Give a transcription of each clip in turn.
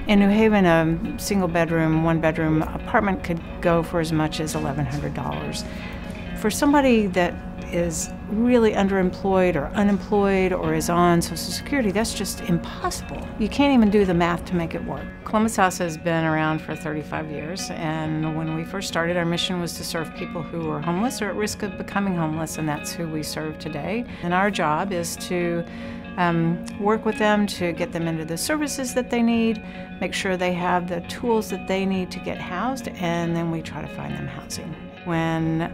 In New Haven, a single bedroom, one bedroom apartment could go for as much as $1,100. For somebody that is really underemployed or unemployed or is on Social Security, that's just impossible. You can't even do the math to make it work. Columbus House has been around for 35 years, and when we first started, our mission was to serve people who were homeless or at risk of becoming homeless, and that's who we serve today. And our job is to work with them to get them into the services that they need, make sure they have the tools that they need to get housed, and then we try to find them housing. When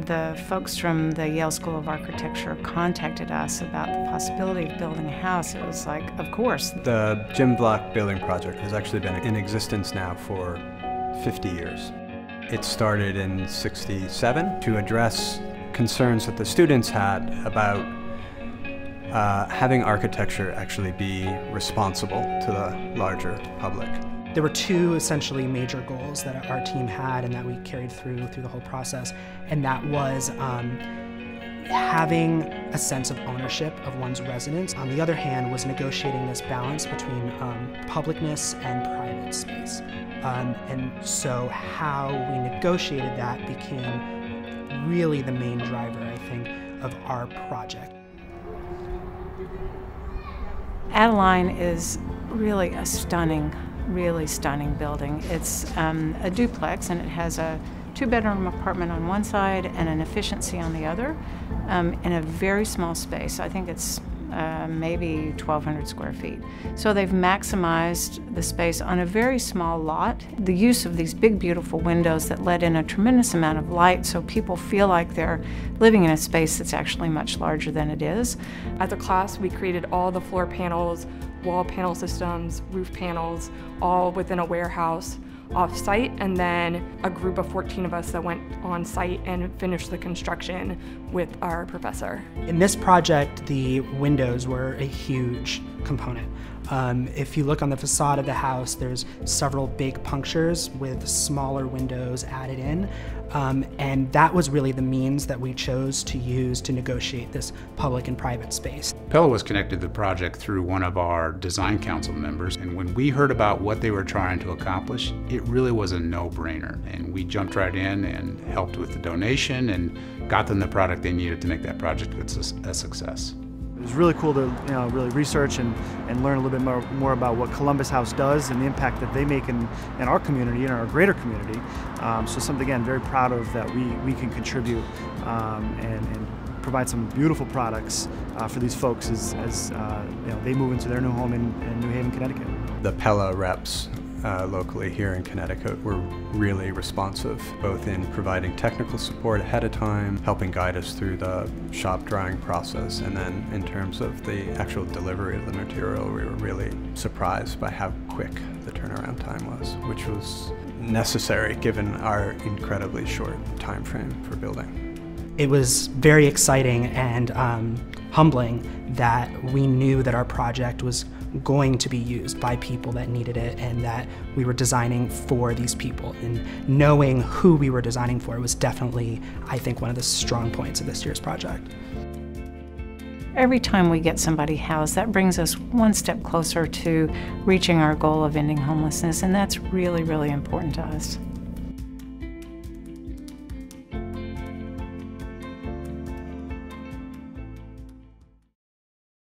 the folks from the Yale School of Architecture contacted us about the possibility of building a house, it was like, of course. The Gym Block Building Project has actually been in existence now for 50 years. It started in '67 to address concerns that the students had about having architecture actually be responsible to the larger public. There were two essentially major goals that our team had and that we carried through the whole process, and that was having a sense of ownership of one's residence. On the other hand, was negotiating this balance between publicness and private space. And so how we negotiated that became really the main driver, I think, of our project. Adeline is really a really stunning building. It's a duplex, and it has a two-bedroom apartment on one side and an efficiency on the other in a very small space. I think it's maybe 1,200 square feet. So they've maximized the space on a very small lot. The use of these big, beautiful windows that let in a tremendous amount of light so people feel like they're living in a space that's actually much larger than it is. As a class, we created all the floor panels, wall panel systems, roof panels, all within a warehouse off-site, and then a group of 14 of us that went on site and finished the construction with our professor. In this project, the windows were a huge component. If you look on the facade of the house, there's several big punctures with smaller windows added in, and that was really the means that we chose to use to negotiate this public and private space. Pella was connected to the project through one of our design council members, and when we heard about what they were trying to accomplish, it really was a no-brainer, and we jumped right in and helped with the donation and got them the product they needed to make that project a success. It was really cool to really research and learn a little bit more about what Columbus House does and the impact that they make in our community and our greater community. So something, again, very proud of that we can contribute and provide some beautiful products for these folks as they move into their new home in New Haven, Connecticut. The Pella reps locally here in Connecticut were really responsive, both in providing technical support ahead of time, helping guide us through the shop drawing process, and then in terms of the actual delivery of the material, we were really surprised by how quick the turnaround time was, which was necessary given our incredibly short time frame for building. It was very exciting and humbling that we knew that our project was going to be used by people that needed it and that we were designing for these people. And knowing who we were designing for was definitely, I think, one of the strong points of this year's project. Every time we get somebody housed, that brings us one step closer to reaching our goal of ending homelessness, and that's really, really important to us.